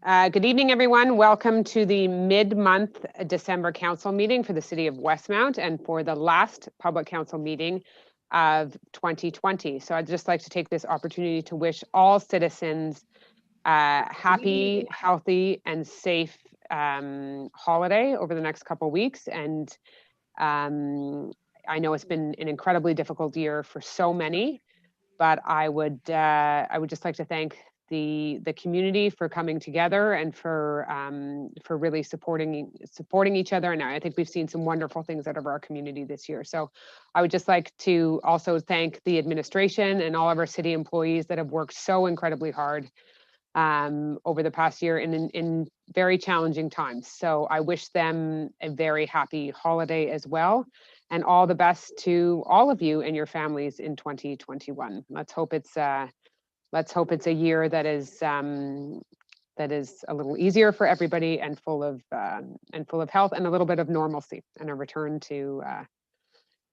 Good evening, everyone. Welcome to the mid-month December council meeting for the City of Westmount and for the last public council meeting of 2020. So I'd just like to take this opportunity to wish all citizens a happy, healthy, and safe holiday over the next couple of weeks. And I know it's been an incredibly difficult year for so many, but I would just like to thank the community for coming together and for really supporting each other. And I think we've seen some wonderful things out of our community this year. So I would just like to also thank the administration and all of our city employees that have worked so incredibly hard over the past year in very challenging times. So I wish them a very happy holiday as well. And all the best to all of you and your families in 2021. Let's hope it's a year that is a little easier for everybody and full of health and a little bit of normalcy and a return to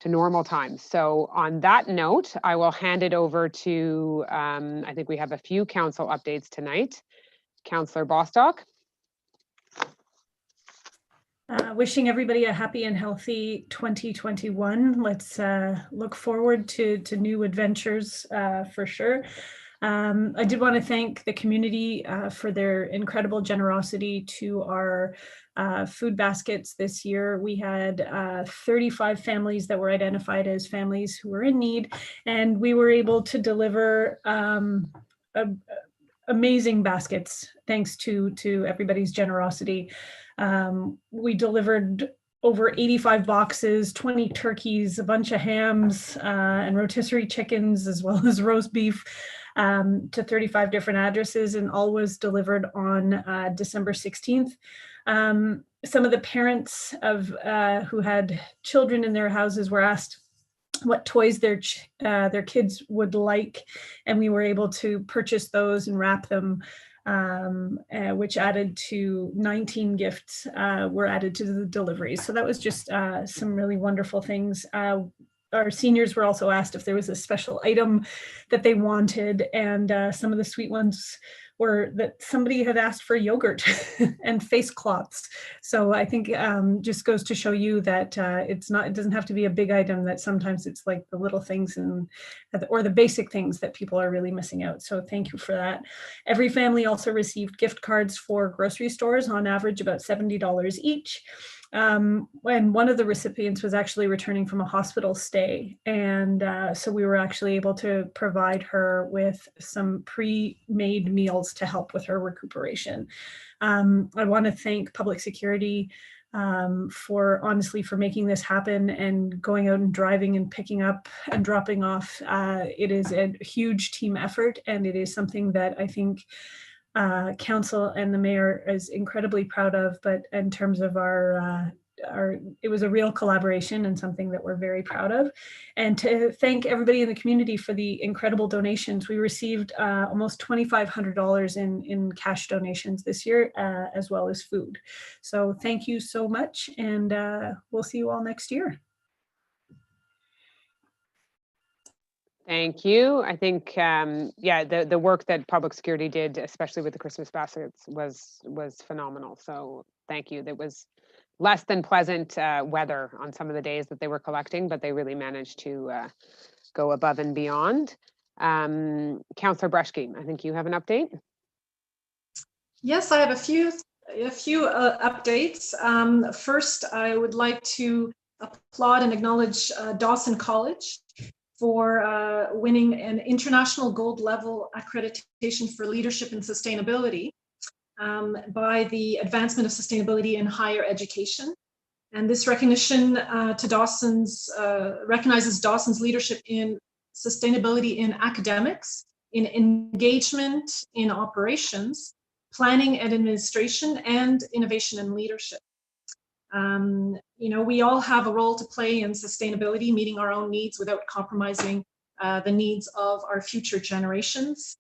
normal times. So on that note, I will hand it over to I think we have a few council updates tonight. Councillor Bostock. Wishing everybody a happy and healthy 2021. Let's look forward to new adventures for sure. I did want to thank the community for their incredible generosity to our food baskets this year. We had 35 families that were identified as families who were in need, and we were able to deliver amazing baskets thanks to everybody's generosity. We delivered over 85 boxes, 20 turkeys, a bunch of hams and rotisserie chickens, as well as roast beef to 35 different addresses, and all was delivered on December 16th. Some of the parents of who had children in their houses were asked what toys their kids would like, and we were able to purchase those and wrap them, which added to 19 gifts were added to the deliveries. So that was just some really wonderful things. Our seniors were also asked if there was a special item that they wanted, and some of the sweet ones were that somebody had asked for yogurt and face cloths. So I think just goes to show you that it doesn't have to be a big item, that sometimes it's like the little things or the basic things that people are really missing out. So thank you for that. Every family also received gift cards for grocery stores, on average about $70 each. And one of the recipients was actually returning from a hospital stay. And so we were actually able to provide her with some pre-made meals to help with her recuperation. I want to thank Public Security for making this happen and going out and driving and picking up and dropping off. It is a huge team effort, and it is something that I think council and the mayor is incredibly proud of. But in terms of it was a real collaboration and something that we're very proud of. And to thank everybody in the community for the incredible donations. We received almost $2,500 in cash donations this year, as well as food. So thank you so much, and we'll see you all next year. Thank you. I think, the work that Public Security did, especially with the Christmas baskets, was phenomenal. So thank you. That was less than pleasant weather on some of the days that they were collecting, but they really managed to go above and beyond. Councillor Breshke, I think you have an update. Yes, I have a few updates. First, I would like to applaud and acknowledge Dawson College for winning an international gold level accreditation for leadership and sustainability by the Advancement of Sustainability in Higher Education. And this recognition recognizes Dawson's leadership in sustainability in academics, in engagement, in operations, planning and administration, and innovation and leadership. We all have a role to play in sustainability, meeting our own needs without compromising the needs of our future generations.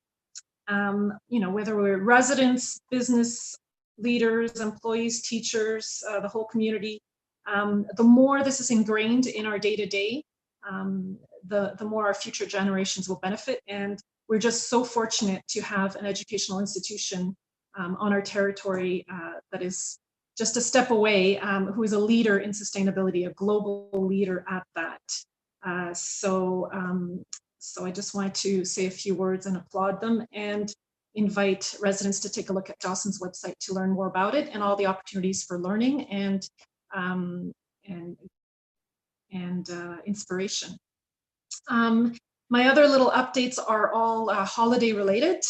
Whether we're residents, business leaders, employees, teachers, the whole community, the more this is ingrained in our day-to-day, the more our future generations will benefit. And we're just so fortunate to have an educational institution on our territory that is just a step away, who is a leader in sustainability, a global leader at that. So I just wanted to say a few words and applaud them, and invite residents to take a look at Dawson's website to learn more about it and all the opportunities for learning and inspiration. My other little updates are all holiday related.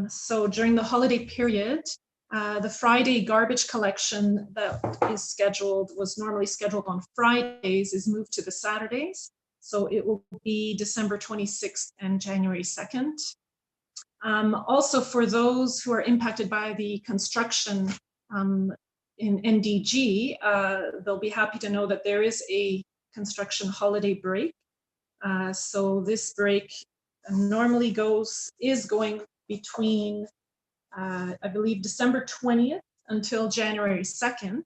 So during the holiday period, the Friday garbage collection that was normally scheduled on Fridays is moved to the Saturdays. So it will be December 26th and January 2nd. Also, for those who are impacted by the construction in NDG, they'll be happy to know that there is a construction holiday break. So this break normally is going between, I believe, December 20th until January 2nd,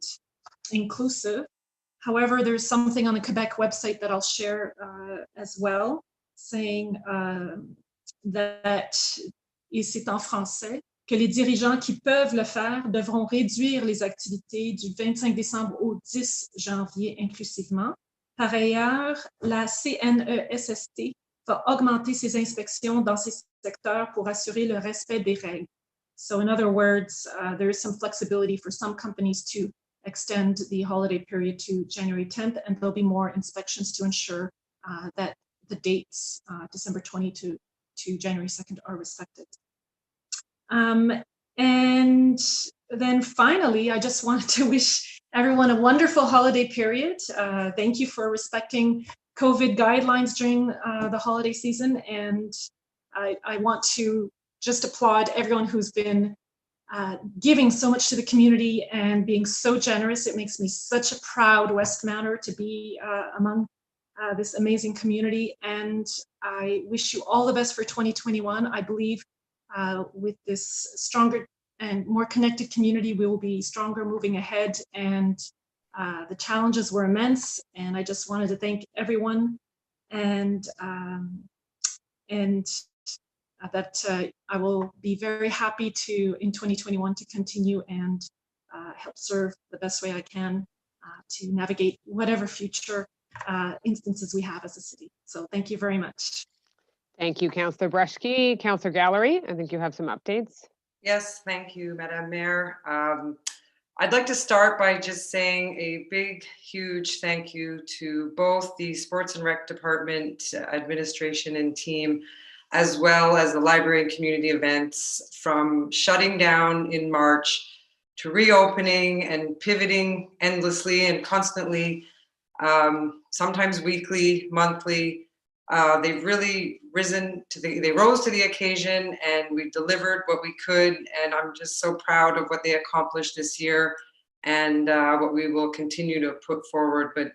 inclusive. However, there's something on the Quebec website that I'll share as well, saying that, et c'est en français, que les dirigeants qui peuvent le faire devront réduire les activités du 25 décembre au 10 janvier inclusivement. Par ailleurs, la CNESST va augmenter ses inspections dans ces secteurs pour assurer le respect des règles. So in other words, there is some flexibility for some companies to extend the holiday period to January 10th, and there'll be more inspections to ensure that the dates, December 20 to January 2nd, are respected. And then finally, I just wanted to wish everyone a wonderful holiday period. Thank you for respecting COVID guidelines during the holiday season. And I want to just applaud everyone who's been giving so much to the community and being so generous. It makes me such a proud Westmounder to be among this amazing community. And I wish you all the best for 2021. I believe with this stronger and more connected community, we will be stronger moving ahead, and the challenges were immense. And I just wanted to thank everyone, and that I will be very happy to, in 2021, to continue and help serve the best way I can to navigate whatever future instances we have as a city. So thank you very much. Thank you, Councillor Breshke. Councillor Gallery, I think you have some updates. Yes, thank you, Madam Mayor. I'd like to start by just saying a big, huge thank you to both the Sports and Rec Department administration and team, as well as the library and community events, from shutting down in March to reopening and pivoting endlessly and constantly, sometimes weekly, monthly. They've really they rose to the occasion, and we delivered what we could. And I'm just so proud of what they accomplished this year, and what we will continue to put forward. But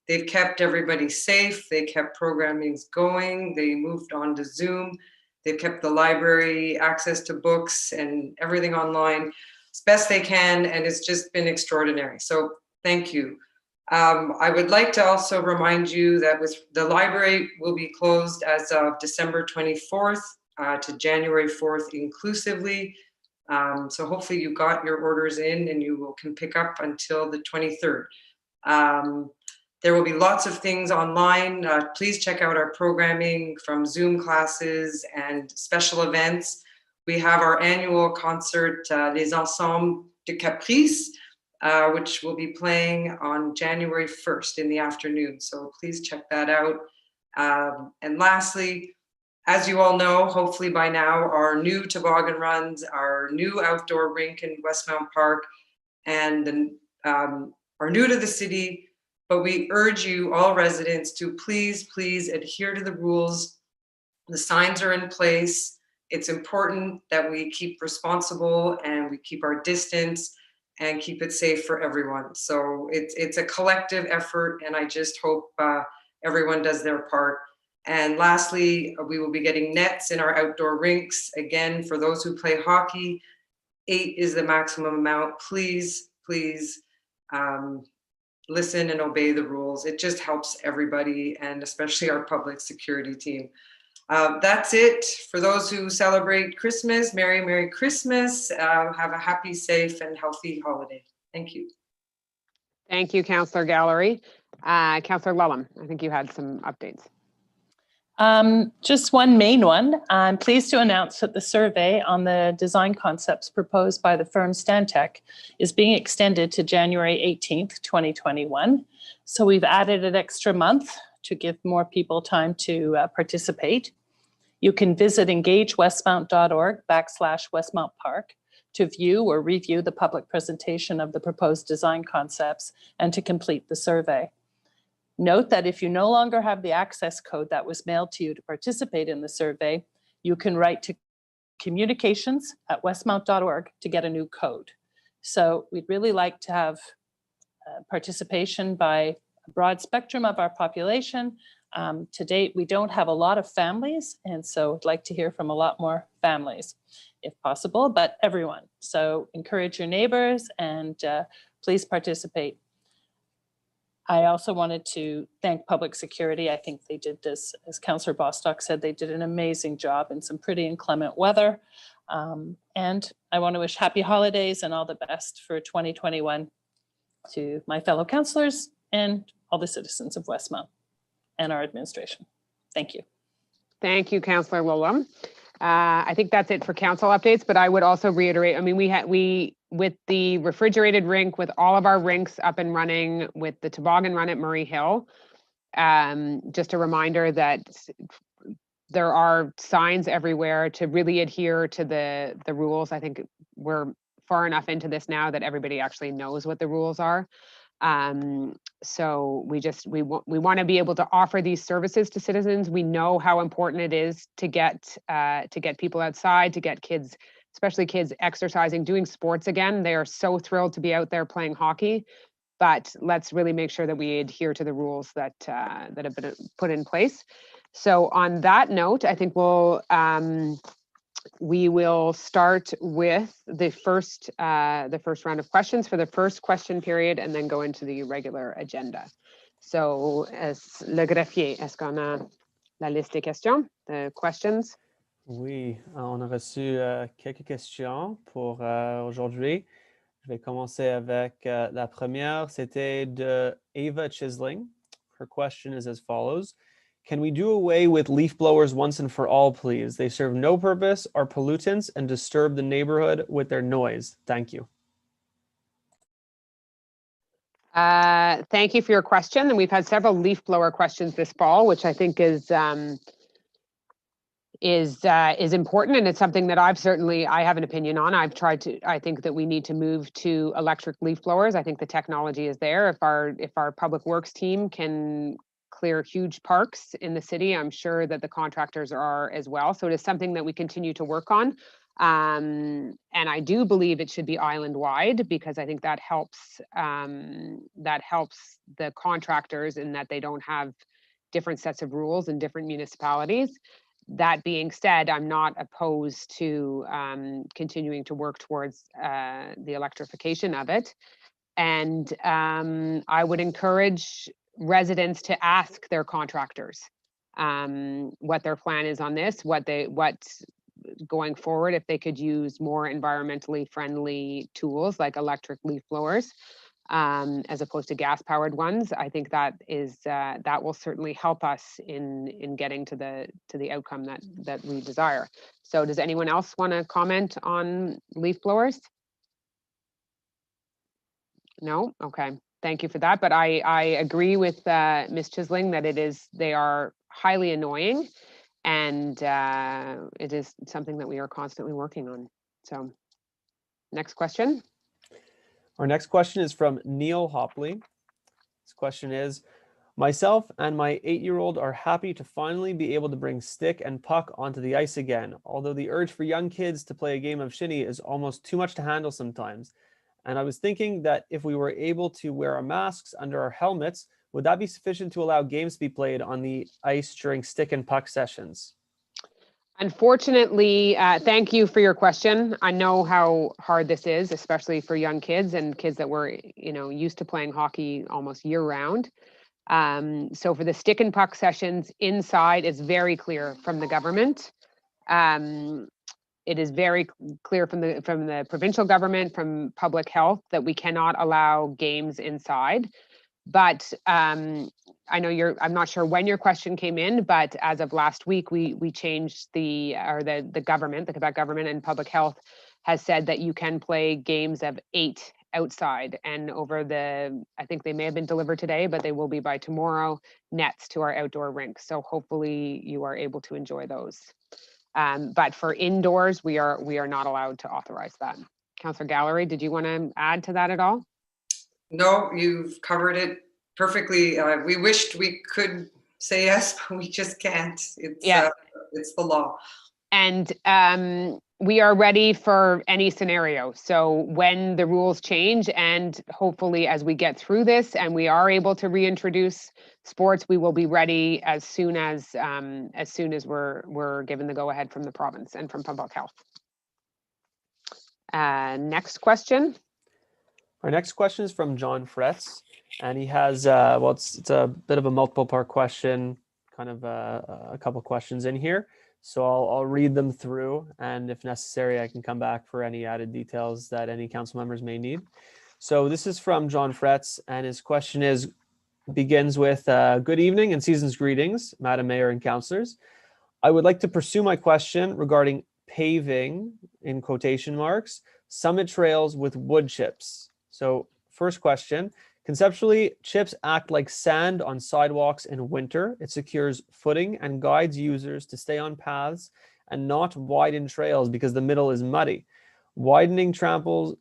they've kept everybody safe. They kept programming going. They moved on to Zoom. They've kept the library access to books and everything online as best they can. And it's just been extraordinary. So thank you. I would like to also remind you that the library will be closed as of December 24th to January 4th inclusively. So hopefully you got your orders in and you can pick up until the 23rd. There will be lots of things online. Please check out our programming, from Zoom classes and special events. We have our annual concert, Les Ensembles de Caprice, which will be playing on January 1st in the afternoon. So please check that out. And lastly, as you all know, hopefully by now, our new toboggan runs, our new outdoor rink in Westmount Park, and are new to the city. But we urge you, all residents, to please adhere to the rules. The signs are in place. It's important that we keep responsible and we keep our distance and keep it safe for everyone. So it's a collective effort, and I just hope everyone does their part. And lastly, we will be getting nets in our outdoor rinks. Again, for those who play hockey, 8 is the maximum amount. Please listen and obey the rules. It just helps everybody, and especially our public security team. That's it. For those who celebrate Christmas, Merry Christmas. Have a happy, safe, and healthy holiday. Thank you. Thank you, Councillor Gallery. Councillor Lellem, I think you had some updates. Just one main one. I'm pleased to announce that the survey on the design concepts proposed by the firm Stantec is being extended to January 18th, 2021. So we've added an extra month to give more people time to participate. You can visit engagewestmount.org/Westmount Park to view or review the public presentation of the proposed design concepts and to complete the survey. Note that if you no longer have the access code that was mailed to you to participate in the survey, you can write to communications@westmount.org to get a new code. So we'd really like to have participation by a broad spectrum of our population. To date, we don't have a lot of families, and so I'd like to hear from a lot more families, if possible, but everyone. So encourage your neighbors and please participate. I also wanted to thank Public Security. I think they did this, as Councillor Bostock said, they did an amazing job in some pretty inclement weather. And I want to wish happy holidays and all the best for 2021 to my fellow councillors and all the citizens of Westmount and our administration. Thank you. Thank you, Councillor Lellem. I think that's it for council updates, but I would also reiterate, I mean, we with the refrigerated rink, with all of our rinks up and running, with the toboggan run at Murray Hill, just a reminder that there are signs everywhere to really adhere to the rules. I think we're far enough into this now that everybody actually knows what the rules are. So we want to be able to offer these services to citizens. We know how important it is to get people outside, to get kids, especially kids, exercising, doing sports again. They are so thrilled to be out there playing hockey, but let's really make sure that we adhere to the rules that have been put in place. So on that note, I think we will start with the first round of questions for the first question period and then go into the regular agenda. So, le greffier, est-ce qu'on a la liste des questions, the questions? Oui, on a reçu quelques questions pour aujourd'hui. Je vais commencer avec la première. C'était de Ava Chisling. Her question is as follows. Can we do away with leaf blowers once and for all, please? They serve no purpose, are pollutants, and disturb the neighborhood with their noise. Thank you. Thank you for your question. And we've had several leaf blower questions this fall, which I think is important, and it's something that I have an opinion on. I think that we need to move to electric leaf blowers. I think the technology is there. If our public works team can clear huge parks in the city, I'm sure that the contractors are as well. So it is something that we continue to work on. And I do believe it should be island-wide, because I think that helps the contractors in that they don't have different sets of rules in different municipalities. That being said, I'm not opposed to continuing to work towards the electrification of it. And I would encourage residents to ask their contractors what their plan is on this, what going forward, if they could use more environmentally friendly tools like electric leaf blowers as opposed to gas powered ones. I think that will certainly help us in getting to the outcome that we desire. So does anyone else want to comment on leaf blowers? No? Okay. Thank you for that. But I agree with Ms. Chisling that they are highly annoying, and it is something that we are constantly working on. So next question. Our next question is from Neil Hopley. This question is, myself and my 8-year-old are happy to finally be able to bring stick and puck onto the ice again, although the urge for young kids to play a game of shinny is almost too much to handle sometimes. And I was thinking that if we were able to wear our masks under our helmets, would that be sufficient to allow games to be played on the ice during stick and puck sessions? Unfortunately, thank you for your question. I know how hard this is, especially for young kids and kids that were, used to playing hockey almost year round. So for the stick and puck sessions inside, it's very clear from the government. It is very clear from the provincial government, from public health, that we cannot allow games inside. But I know I'm not sure when your question came in, but as of last week, we changed the government, the Quebec government and public health has said that you can play games of 8 outside, and I think they may have been delivered today, but they will be by tomorrow, nets to our outdoor rinks. So hopefully you are able to enjoy those. But for indoors, we are not allowed to authorize that. Councillor Gallery, did you want to add to that at all? No, you've covered it perfectly. We wished we could say yes, but we just can't. It's the law. And we are ready for any scenario. So when the rules change, and hopefully as we get through this and we are able to reintroduce sports, we will be ready as soon as we're given the go-ahead from the province and from public health. Next question. Our next question is from John Fretz, and he has it's a bit of a multiple part question, kind of a couple questions in here. So I'll read them through, and if necessary, I can come back for any added details that any council members may need. So this is from John Fretz, and his question begins with, good evening and season's greetings, Madam Mayor and councillors. I would like to pursue my question regarding paving, in quotation marks, summit trails with wood chips. So first question, conceptually, chips act like sand on sidewalks in winter. It secures footing and guides users to stay on paths and not widen trails because the middle is muddy. Widening tramples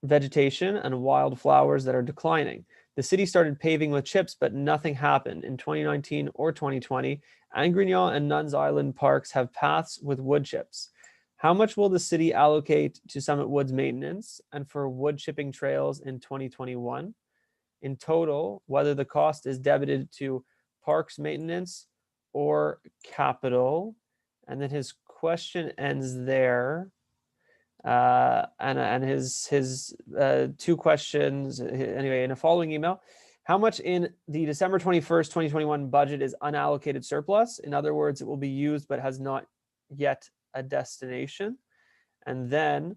vegetation and wildflowers that are declining. The city started paving with chips, but nothing happened. In 2019 or 2020, Angrignon and Nuns Island parks have paths with wood chips. How much will the city allocate to Summit Woods maintenance and for wood chipping trails in 2021? In total, whether the cost is debited to parks maintenance or capital. And then his question ends there. And his two questions, anyway, in a following email. How much in the December 21st, 2021 budget is unallocated surplus? In other words, it will be used but has not yet a destination. And then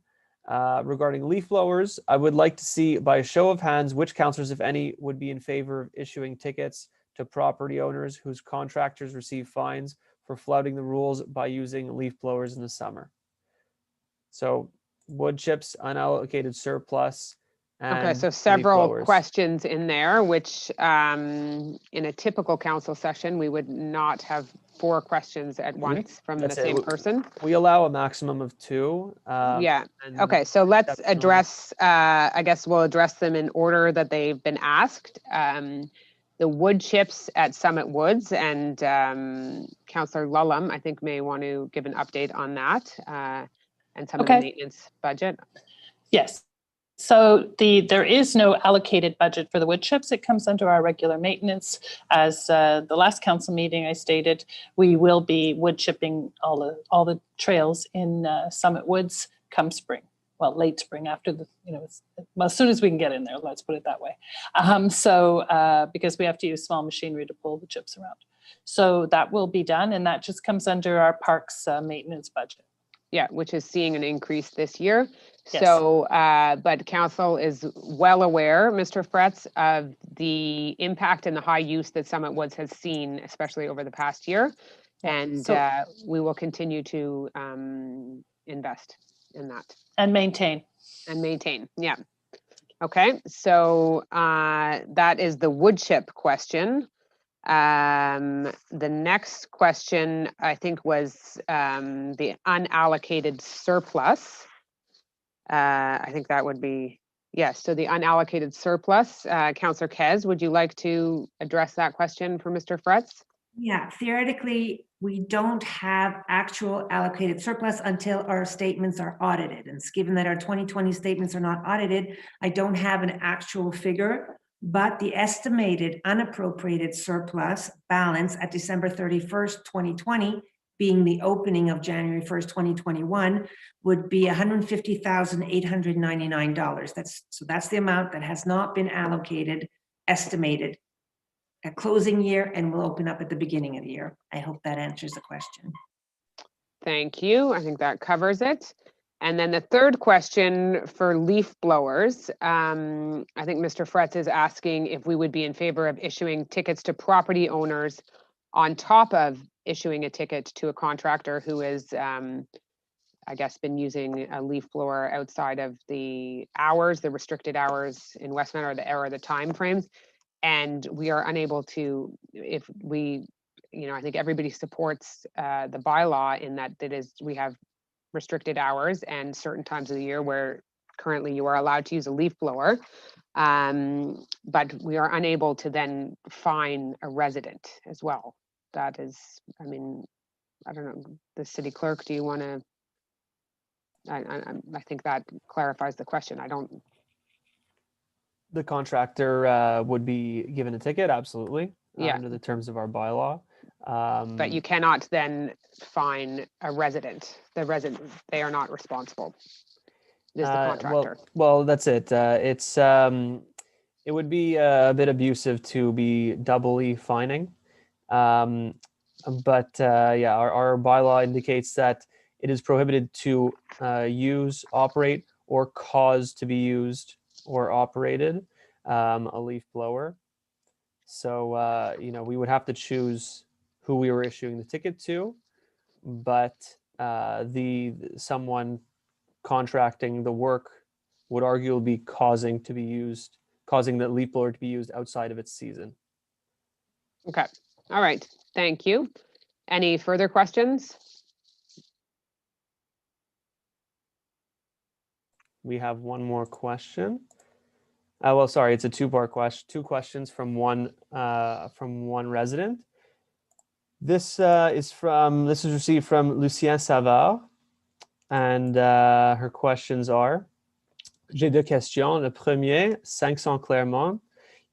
regarding leaf blowers, I would like to see by a show of hands which councillors, if any, would be in favor of issuing tickets to property owners whose contractors receive fines for flouting the rules by using leaf blowers in the summer. So wood chips, unallocated surplus. Okay, so several questions in there, which in a typical council session, we would not have 4 questions at once from the same person. We allow a maximum of 2. Yeah. Okay, so let's address, I guess we'll address them in order that they've been asked. The wood chips at Summit Woods, and Councillor Lullum, I think, may want to give an update on that and some of the maintenance budget. Yes. So there is no allocated budget for the wood chips. It comes under our regular maintenance. As the last council meeting I stated, we will be wood chipping all the trails in Summit Woods come spring. Well, late spring, after the, as soon as we can get in there, let's put it that way. Because we have to use small machinery to pull the chips around. So that will be done, and that just comes under our parks maintenance budget. Yeah, which is seeing an increase this year. Yes. So, but council is well aware, Mr. Fretz, of the impact and the high use that Summit Woods has seen, especially over the past year. And we will continue to invest in that. And maintain. And maintain, yeah. Okay, so that is the wood chip question. The next question, I think, was the unallocated surplus. I think that would be, yes. So the unallocated surplus, Councillor Kez, would you like to address that question for Mr. Fretz? Yeah, theoretically, we don't have actual allocated surplus until our statements are audited. And given that our 2020 statements are not audited, I don't have an actual figure. But the estimated unappropriated surplus balance at December 31st, 2020, being the opening of January 1st, 2021, would be $150,899. That's the amount that has not been allocated, estimated a closing year and will open up at the beginning of the year. I hope that answers the question. Thank you. I think that covers it. And then the third question for leaf blowers, I think Mr. Fretz is asking if we would be in favor of issuing tickets to property owners on top of issuing a ticket to a contractor who is, I guess, been using a leaf blower outside of the hours, the restricted hours in Westmount, or the time frames. And we are unable to, if we, I think everybody supports the bylaw in that we have restricted hours and certain times of the year where currently you are allowed to use a leaf blower. But we are unable to then fine a resident as well. That is, I don't know, the city clerk, do you want to? I think that clarifies the question. The contractor would be given a ticket, absolutely, Yeah. under the terms of our bylaw. But you cannot then fine a resident. The resident, they are not responsible. It is the contractor. Well, that's it. It would be a bit abusive to be doubly fining. But yeah, our bylaw indicates that it is prohibited to use, operate, or cause to be used or operated a leaf blower. So, we would have to choose who we were issuing the ticket to, but someone contracting the work would arguably be causing the leaf blower to be used outside of its season. Okay. All right. Thank you. Any further questions? We have one more question. Well, sorry, it's a two-part question. Two questions from one resident. This is received from Lucien Savard, and her questions are: J'ai deux questions. Le premier, 500 Claremont.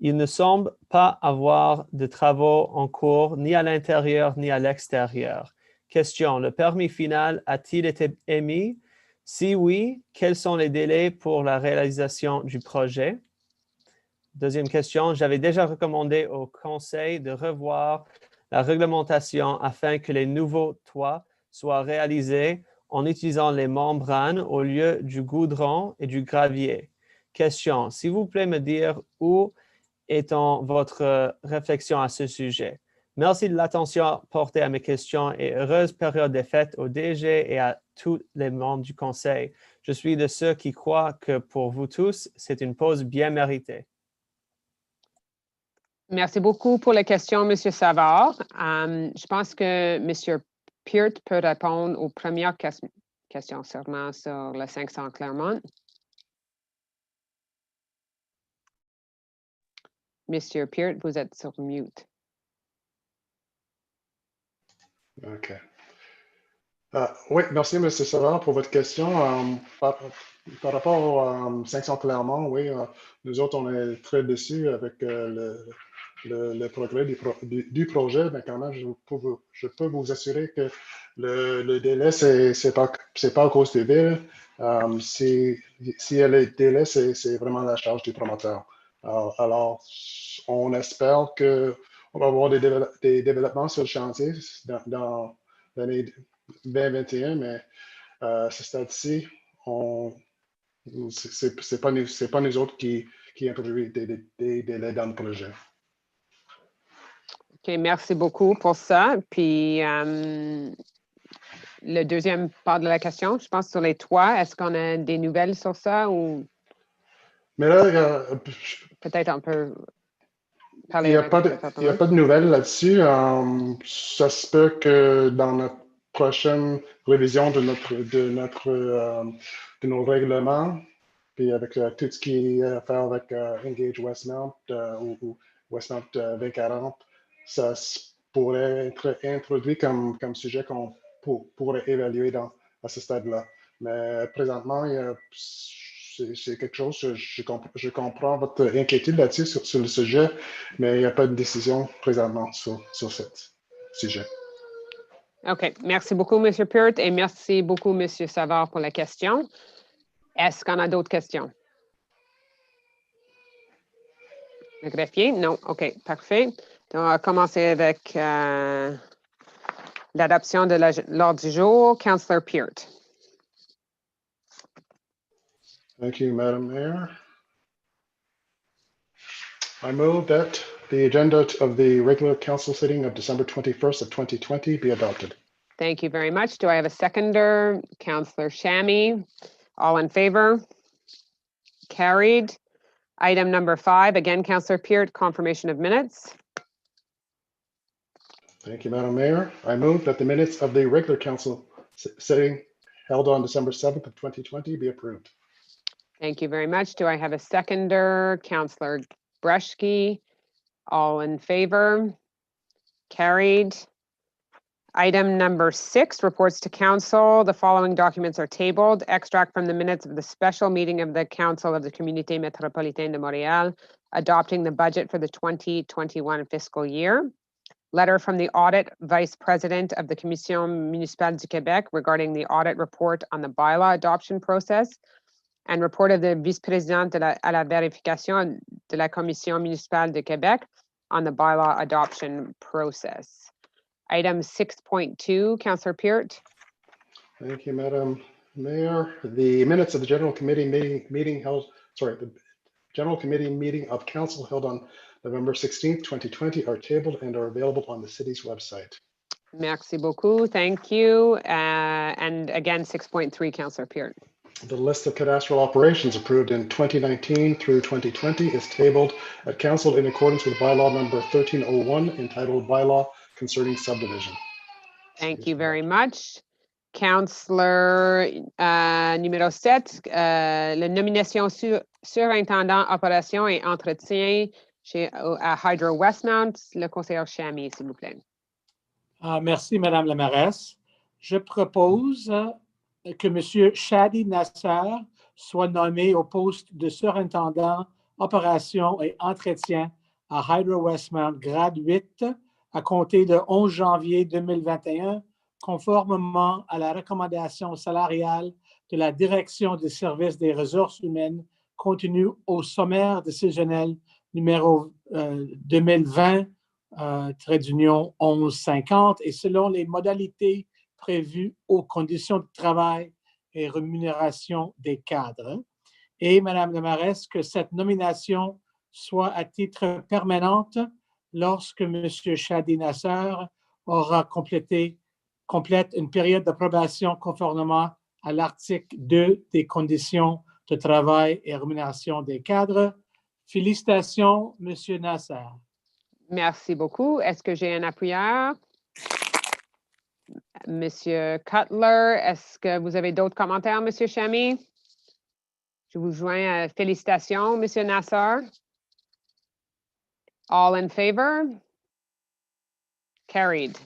Il ne semble pas avoir de travaux en cours ni à l'intérieur ni à l'extérieur. Question, le permis final a-t-il été émis? Si oui, quels sont les délais pour la réalisation du projet? Deuxième question, j'avais déjà recommandé au conseil de revoir la réglementation afin que les nouveaux toits soient réalisés en utilisant les membranes au lieu du goudron et du gravier. Question, s'il vous plaît me dire où est votre réflexion à ce sujet. Merci de l'attention portée à mes questions et heureuse période des fêtes au DG et à tous les membres du conseil. Je suis de ceux qui croient que pour vous tous, c'est une pause bien méritée. Merci beaucoup pour les questions, M. Savard. Je pense que M. Peart peut répondre aux premières questions seulement sur le 500 Claremont. Monsieur Peart, vous êtes sur mute. OK. Oui, merci, M. Savard, pour votre question. Par rapport au 500 Claremont, oui, nous autres, on est très déçus avec le progrès du projet, mais quand même, je peux vous assurer que le délai, c'est pas à cause des villes. Si il y a les délais, c'est vraiment la charge du promoteur. Alors, on espère qu'on va avoir des développements sur le chantier dans l'année 2021, mais à ce stade-ci, c'est pas nous autres qui introduisent des délais dans le projet. OK, merci beaucoup pour ça. Puis, le deuxième part de la question, je pense sur les toits, est-ce qu'on a des nouvelles sur ça ou? Mais là, peut-être on peut parler. Il n'y a pas de nouvelles là-dessus. Ça se peut que dans notre prochaine révision de nos règlements, puis avec tout ce qui est à faire avec Engage Westmount ou Westmount 2040, ça pourrait être introduit comme sujet qu'on pourrait évaluer à ce stade-là. Mais présentement, c'est quelque chose, je comprends votre inquiétude là-dessus sur le sujet, mais il n'y a pas de décision présentement sur ce sujet. OK. Merci beaucoup, M. Peart, et merci beaucoup, M. Savard, pour la question. Est-ce qu'on a d'autres questions? Le greffier? Non. OK, parfait. Donc, on va commencer avec l'adoption de l'ordre du jour. Councillor Peart. Thank you, Madam Mayor. I move that the agenda of the regular council sitting of December 21st of 2020 be adopted. Thank you very much. Do I have a seconder? Councillor Shammy. All in favor? Carried. Item number 5, again, Councillor Peart, confirmation of minutes. Thank you, Madam Mayor. I move that the minutes of the regular council sitting held on December 7th of 2020 be approved. Thank you very much. Do I have a seconder? Councillor Breshke. All in favor? Carried. Item number 6, reports to council. The following documents are tabled. Extract from the minutes of the special meeting of the Council of the Communauté Métropolitaine de Montréal, adopting the budget for the 2021 fiscal year. Letter from the audit vice president of the Commission municipale du Québec regarding the audit report on the bylaw adoption process, and report of the vice-présidente à la vérification de la Commission municipale de Québec on the bylaw adoption process. Item 6.2, Councillor Peart. Thank you, Madam Mayor. The minutes of the general committee the general committee meeting of council held on November 16th, 2020 are tabled and are available on the city's website. Merci beaucoup. Thank you. And again, 6.3, Councillor Peart. The list of cadastral operations approved in 2019 through 2020 is tabled at council in accordance with bylaw number 1301 entitled Bylaw Concerning Subdivision. Thank you very much. Councillor numéro 7, la nomination surintendant opération et entretien à Hydro Westmount, le conseiller Chamy, s'il vous plaît. Merci, Madame la mairesse. Je propose que M. Shadi Nasser soit nommé au poste de surintendant opération et entretien à Hydro Westmount, grade 8, à compter le 11 janvier 2021, conformément à la recommandation salariale de la Direction des services des ressources humaines contenue au sommaire décisionnel numéro 2020, trait d'union 1150, et selon les modalités prévues aux conditions de travail et rémunération des cadres. Et, Madame la mairesse, que cette nomination soit à titre permanente lorsque M. Shadi Nasser aura complète une période d'approbation conformément à l'article 2 des conditions de travail et rémunération des cadres. Félicitations, M. Nasser. Merci beaucoup. Est-ce que j'ai un appuyeur? Monsieur Cutler, est-ce que vous avez d'autres commentaires, Monsieur Chamy? Je vous joins. Félicitations, Monsieur Nasser. All in favor? Carried.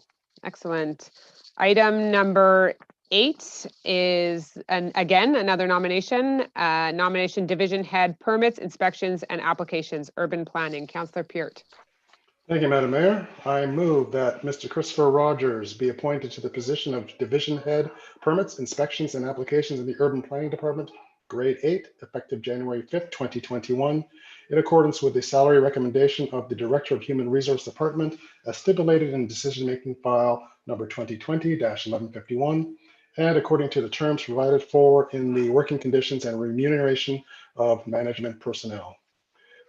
Excellent. Item number 8 is, again, another nomination. Nomination Division Head, Permits, Inspections, and Applications, Urban Planning. Councillor Peart. Thank you, Madam Mayor. I move that Mr. Christopher Rogers be appointed to the position of Division Head, Permits, Inspections, and Applications in the Urban Planning Department, Grade 8, effective January 5th, 2021, in accordance with the salary recommendation of the Director of Human Resource Department as stipulated in decision-making file number 2020-1151, and according to the terms provided for in the working conditions and remuneration of management personnel.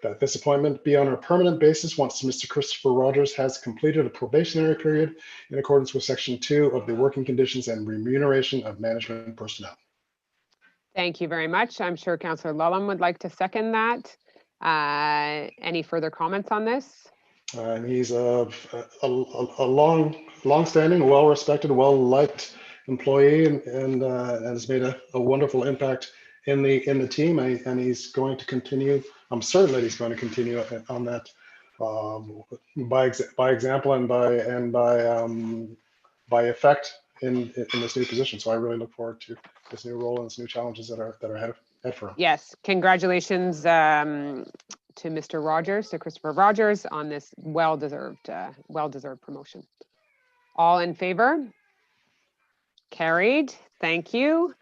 That this appointment be on a permanent basis once Mr. Christopher Rogers has completed a probationary period in accordance with Section 2 of the Working Conditions and Remuneration of Management Personnel. Thank you very much. I'm sure Councillor Lulham would like to second that. Any further comments on this? And he's a long-standing, well-respected, well-liked employee, and has made a wonderful impact in the team, and he's going to continue. I'm certain that he's going to continue on that by example and by effect in this new position. So I really look forward to this new role and this new challenges that are ahead for him. Yes, congratulations to Mr. Rogers, to Christopher Rogers, on this well-deserved promotion. All in favor? Carried. Thank you.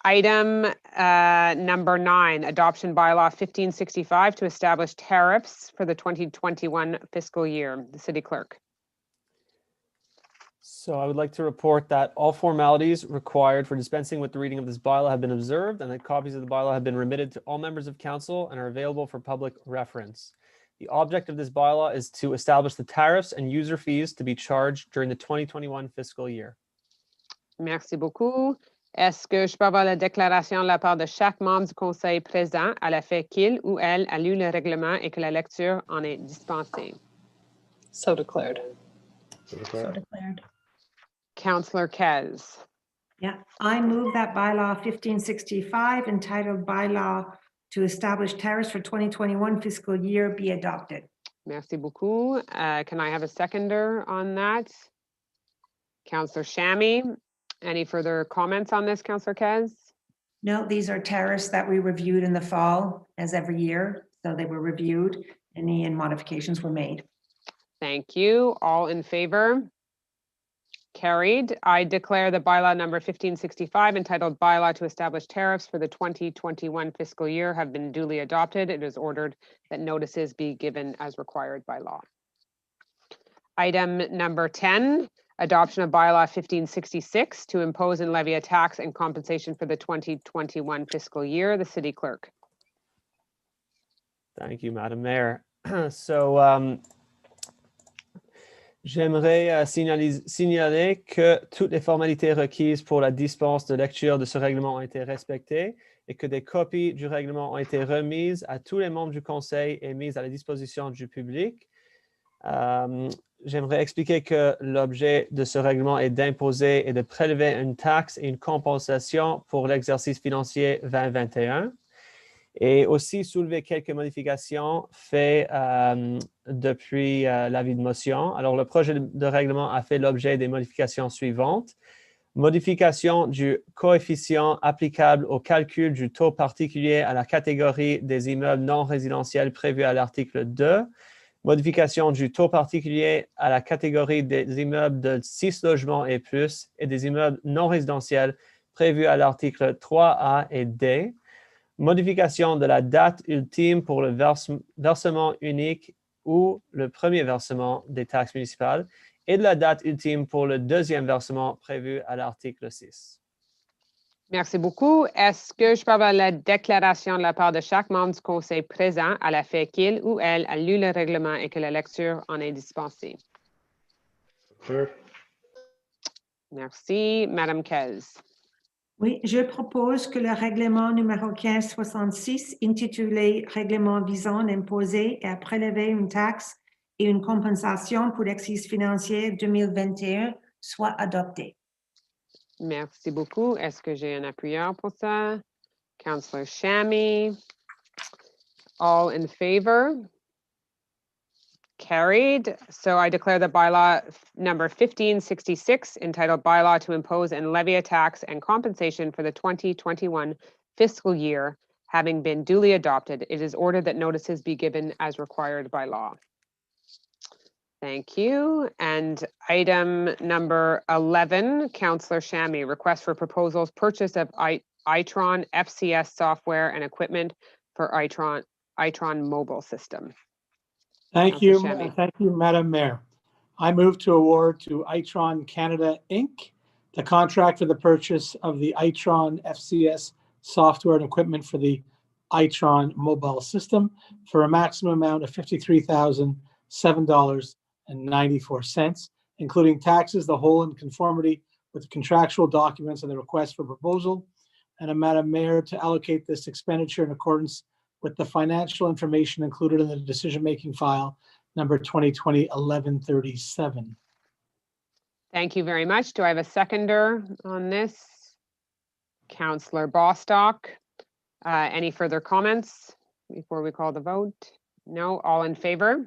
Item number 9, adoption bylaw 1565 to establish tariffs for the 2021 fiscal year. The city clerk. So I would like to report that all formalities required for dispensing with the reading of this bylaw have been observed and that copies of the bylaw have been remitted to all members of council and are available for public reference. The object of this bylaw is to establish the tariffs and user fees to be charged during the 2021 fiscal year. Merci beaucoup. Est-ce que je peux avoir la déclaration de la part de chaque membre du conseil présent à l'effet qu'il ou elle a lu le règlement et que la lecture en est dispensée? So declared. So So declared. declared. Councillor Kez. Yeah, I move that bylaw 1565 entitled bylaw to establish tariffs for 2021 fiscal year be adopted. Merci beaucoup. Can I have a seconder on that? Councillor Shammy. Any further comments on this, Councillor Kez? No, these are tariffs that we reviewed in the fall as every year. So they were reviewed, any modifications were made. Thank you. All in favor? Carried. I declare the bylaw number 1565 entitled bylaw to establish tariffs for the 2021 fiscal year have been duly adopted. It is ordered that notices be given as required by law. Item number 10, adoption of bylaw 1566 to impose and levy a tax and compensation for the 2021 fiscal year. The city clerk. Thank you, Madam Mayor. So, j'aimerais signaler que toutes les formalités requises pour la dispense de lecture de ce règlement ont été respectées et que des copies du règlement ont été remises à tous les membres du Conseil et mises à la disposition du public. J'aimerais expliquer que l'objet de ce règlement est d'imposer et de prélever une taxe et une compensation pour l'exercice financier 2021. Et aussi soulever quelques modifications faites depuis l'avis de motion. Alors, le projet de règlement a fait l'objet des modifications suivantes. Modification du coefficient applicable au calcul du taux particulier à la catégorie des immeubles non résidentiels prévu à l'article 2. Modification du taux particulier à la catégorie des immeubles de 6 logements et plus et des immeubles non résidentiels prévus à l'article 3A et D. Modification de la date ultime pour le versement unique ou le premier versement des taxes municipales et de la date ultime pour le deuxième versement prévu à l'article 6. Merci beaucoup. Est-ce que je peux avoir la déclaration de la part de chaque membre du conseil présent à l'effet qu'il ou elle a lu le règlement et que la lecture en est dispensée? Clear. Merci. Madame Kez. Oui, je propose que le règlement numéro 1566, intitulé Règlement visant à imposer et à prélever une taxe et une compensation pour l'exercice financier 2021, soit adopté. Merci beaucoup. Est-ce que j'ai un appuyeur pour ça? Councillor Shammy. All in favor? Carried. So I declare the bylaw number 1566 entitled bylaw to impose and levy a tax and compensation for the 2021 fiscal year having been duly adopted. It is ordered that notices be given as required by law. Thank you. And item number 11, Councillor Shammy, request for proposals, purchase of Itron FCS software and equipment for Itron mobile system. Thank Councillor you, Shammy. thank you, Madam Mayor. I move to award to Itron Canada Inc. the contract for the purchase of the Itron FCS software and equipment for the Itron mobile system for a maximum amount of $53,007.94, including taxes, the whole in conformity with the contractual documents and the request for proposal. And Madam Mayor, to allocate this expenditure in accordance with the financial information included in the decision-making file number 2020-1137. Thank you very much. Do I have a seconder on this? Councillor Bostock. Any further comments before we call the vote? No, all in favor?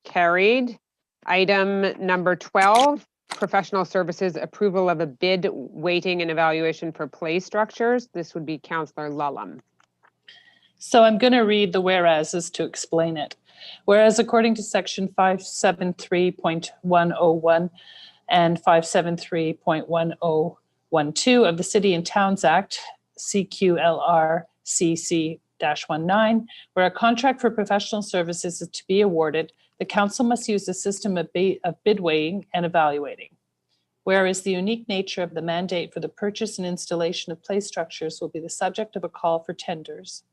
Carried. Item number 12, professional services approval of a bid, weighting and evaluation for play structures. This would be Councillor Lulham. So I'm going to read the whereases to explain it. Whereas according to section 573.101 and 573.10 1.2 of the City and Towns Act, CQLR CC-19, where a contract for professional services is to be awarded, the council must use a system of bid weighing and evaluating. Whereas the unique nature of the mandate for the purchase and installation of play structures will be the subject of a call for tenders.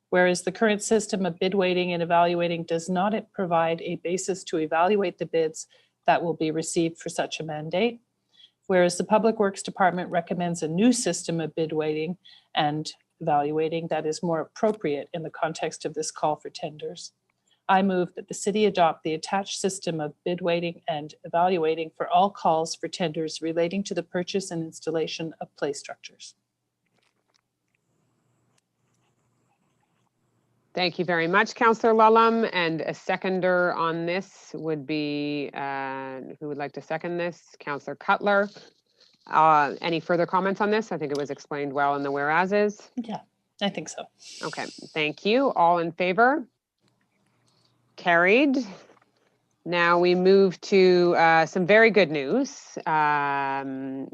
Whereas the current system of bid weighting and evaluating does not provide a basis to evaluate the bids that will be received for such a mandate. Whereas the Public Works Department recommends a new system of bid weighting and evaluating that is more appropriate in the context of this call for tenders. I move that the city adopt the attached system of bid weighting and evaluating for all calls for tenders relating to the purchase and installation of play structures. Thank you very much, Councillor Lulham. And a seconder on this would be, who would like to second this? Councillor Cutler. Any further comments on this? I think it was explained well in the whereases. Yeah, I think so. Okay, thank you. All in favor? Carried. Now we move to some very good news,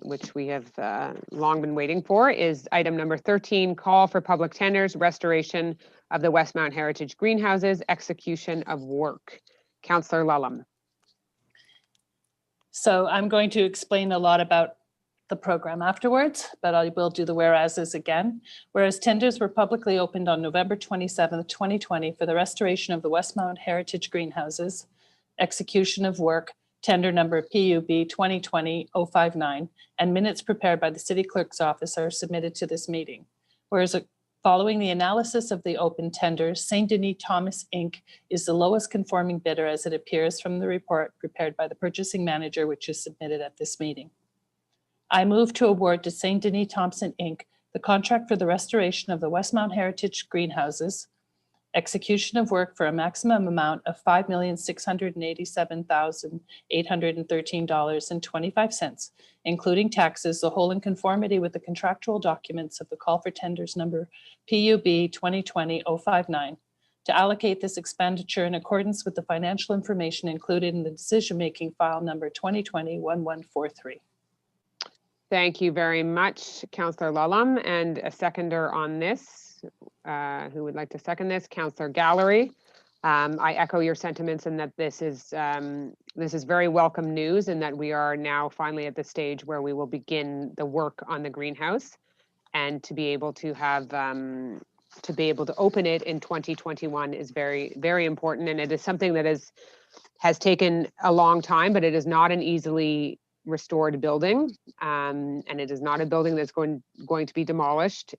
which we have long been waiting for, is item number 13, call for public tenders, restoration of the Westmount Heritage Greenhouses, execution of work. Councillor Lulham. So I'm going to explain a lot about the program afterwards, but I will do the whereases again. Whereas tenders were publicly opened on November 27th, 2020 for the restoration of the Westmount Heritage Greenhouses, execution of work, tender number PUB 2020-059, and minutes prepared by the City Clerk's office are submitted to this meeting. Whereas following the analysis of the open tenders, St. Denis Thomas Inc. is the lowest conforming bidder as it appears from the report prepared by the purchasing manager, which is submitted at this meeting. I move to award to St. Denis Thompson Inc. the contract for the restoration of the Westmount Heritage Greenhouses, execution of work for a maximum amount of $5,687,813.25, including taxes, the whole in conformity with the contractual documents of the call for tenders number PUB 2020-059, to allocate this expenditure in accordance with the financial information included in the decision-making file number 2020-1143. Thank you very much, Councillor Lulham. And a seconder on this, who would like to second this? Councillor Gallery. I echo your sentiments in that this is very welcome news, and that we are now finally at the stage where we will begin the work on the greenhouse, and to be able to have open it in 2021 is very, very important. And it is something that has taken a long time, but it is not an easily restored building, and it is not a building that's going to be demolished.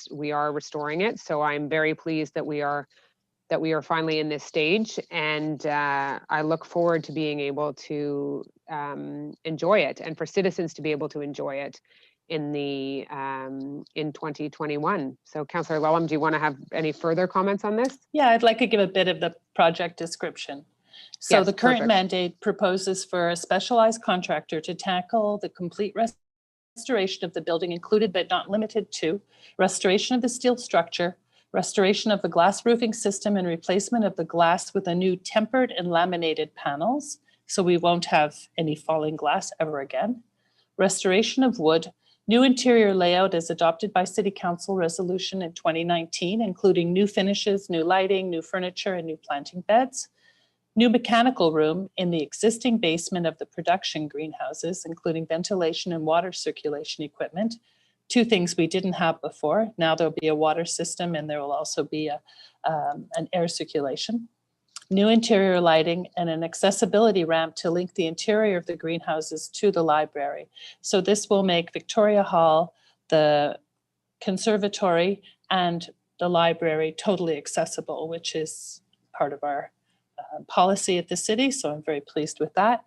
We are restoring it, so I'm very pleased that we are finally in this stage, and I look forward to being able to enjoy it, and for citizens to be able to enjoy it in 2021. So Councillor Lulham, do you want to have any further comments on this? Yeah, I'd like to give a bit of the project description. So Yes, the current perfect. mandate proposes for a specialized contractor to tackle the complete restoration of the building, included but not limited to restoration of the steel structure, restoration of the glass roofing system, and replacement of the glass with a new tempered and laminated panels, so we won't have any falling glass ever again. Restoration of wood, new interior layout as adopted by City Council resolution in 2019, including new finishes, new lighting, new furniture, and new planting beds. New mechanical room in the existing basement of the production greenhouses, including ventilation and water circulation equipment. Two things we didn't have before. Now there'll be a water system, and there will also be an air circulation. New interior lighting and an accessibility ramp to link the interior of the greenhouses to the library. So this will make Victoria Hall, the conservatory, and the library totally accessible, which is part of our policy at the city, so I'm very pleased with that.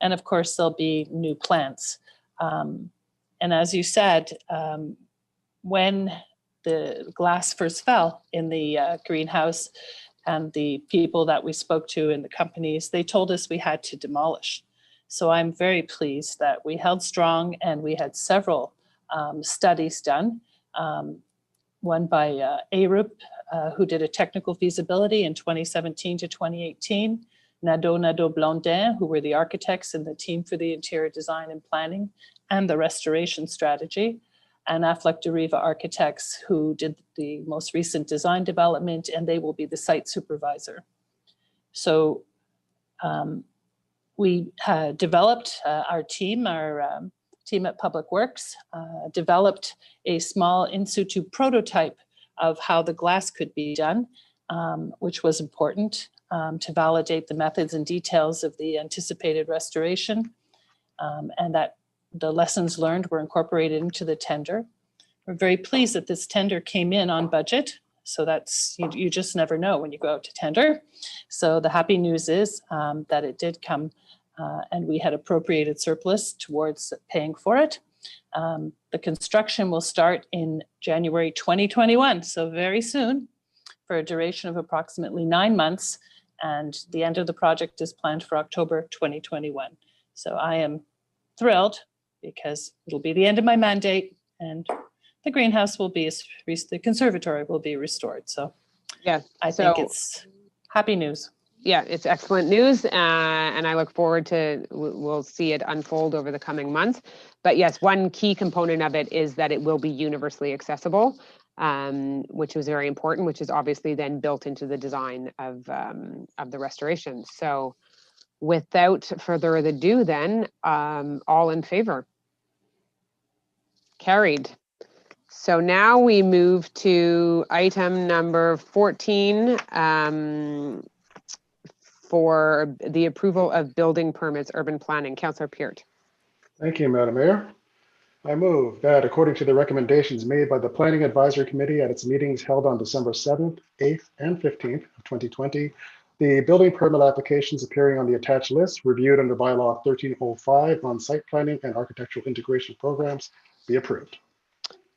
And of course, there'll be new plants. And as you said, when the glass first fell in the greenhouse, and the people that we spoke to in the companies, they told us we had to demolish. So I'm very pleased that we held strong, and we had several studies done. One by ARUP, who did a technical feasibility in 2017 to 2018, Nadeau Blondin, who were the architects and the team for the interior design and planning, and the restoration strategy, and Affleck Deriva Architects, who did the most recent design development, and they will be the site supervisor. So we developed our team at Public Works, developed a small in situ prototype of how the glass could be done, which was important to validate the methods and details of the anticipated restoration, and that the lessons learned were incorporated into the tender. We're very pleased that this tender came in on budget. So that's, you just never know when you go out to tender. So the happy news is that it did come and we had appropriated surplus towards paying for it. The construction will start in January 2021, so very soon, for a duration of approximately 9 months. And the end of the project is planned for October 2021. So I am thrilled because it'll be the end of my mandate and the greenhouse will be, the conservatory will be restored. So yeah, I think it's happy news. Yeah, it's excellent news, and I look forward to, we'll see it unfold over the coming months. But yes, one key component of it is that it will be universally accessible, which was very important, which is obviously then built into the design of the restoration. So without further ado then, all in favor? Carried. So now we move to item number 14, for the approval of building permits, urban planning. Councillor Peart. Thank you, Madam Mayor. I move that according to the recommendations made by the Planning Advisory Committee at its meetings held on December 7th, 8th, and 15th of 2020, the building permit applications appearing on the attached list reviewed under bylaw 1305 on site planning and architectural integration programs be approved.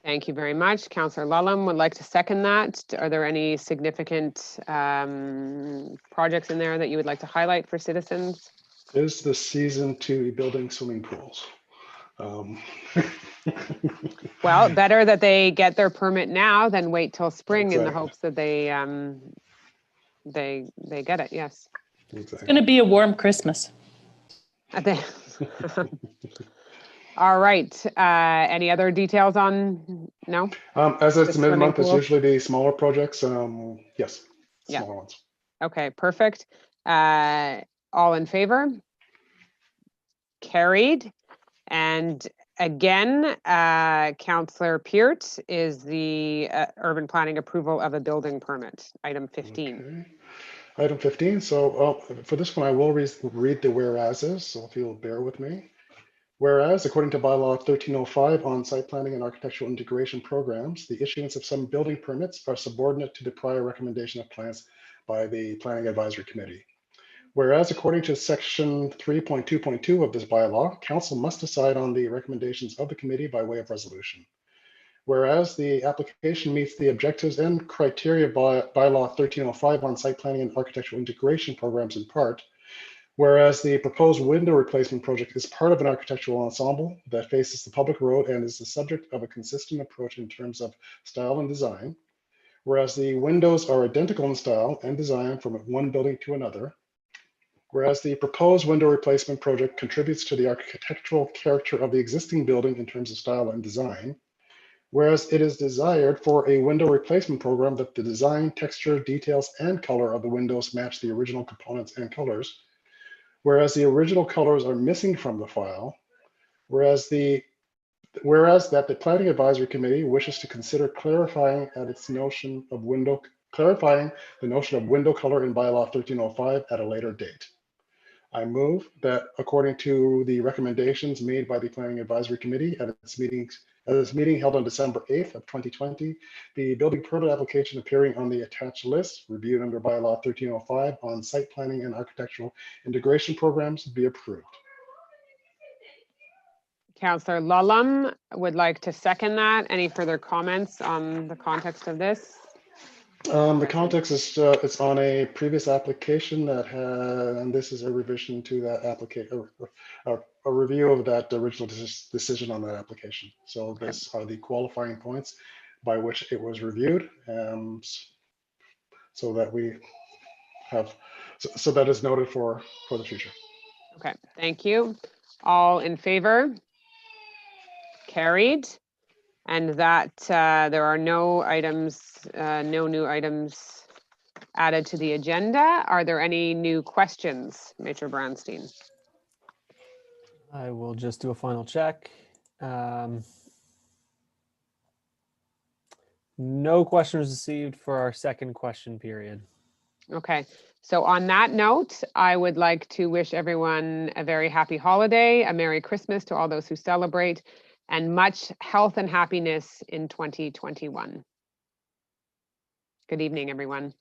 Thank you very much. Councillor Lulham would like to second that. Are there any significant projects in there that you would like to highlight for citizens? Is the season to be building swimming pools? Well, better that they get their permit now than wait till spring in the Exactly. hopes that they get it. Yes. Exactly. It's going to be a warm Christmas. All right. Any other details on? No. As it's The swimming mid-month, it's pool? usually the smaller projects. Yes, Yeah. smaller ones. Okay, perfect. All in favor? Carried. And again, Councillor Peart is the urban planning approval of a building permit, item 15. Okay. Item 15. So for this one, I will read the whereases, so if you'll bear with me. Whereas, according to bylaw 1305 on site planning and architectural integration programs, the issuance of some building permits are subordinate to the prior recommendation of plans by the Planning Advisory Committee. Whereas, according to section 3.2.2 of this bylaw, council must decide on the recommendations of the committee by way of resolution. Whereas the application meets the objectives and criteria by bylaw 1305 on site planning and architectural integration programs in part, whereas the proposed window replacement project is part of an architectural ensemble that faces the public road and is the subject of a consistent approach in terms of style and design, whereas the windows are identical in style and design from one building to another, whereas the proposed window replacement project contributes to the architectural character of the existing building in terms of style and design, whereas it is desired for a window replacement program that the design, texture, details, and color of the windows match the original components and colors, whereas the original colors are missing from the file, whereas that the Planning Advisory Committee wishes to consider clarifying the notion of window color in bylaw 1305 at a later date. I move that according to the recommendations made by the Planning Advisory Committee at its meeting held on December 8th of 2020, the building permit application appearing on the attached list reviewed under bylaw 1305 on site planning and architectural integration programs be approved. Councillor Lulham would like to second that. Any further comments on the context of this? The context is it's on a previous application that had, and this is a revision to that application, a review of that original decision on that application. So this are the qualifying points by which it was reviewed, so that we have, so that is noted for the future. Okay, thank you. All in favor? carried. And that there are no items, no new items added to the agenda. Are there any new questions, Major Brownstein? I will just do a final check. No questions received for our second question period. Okay, so on that note, I would like to wish everyone a very happy holiday, a Merry Christmas to all those who celebrate, and much health and happiness in 2021. Good evening, everyone.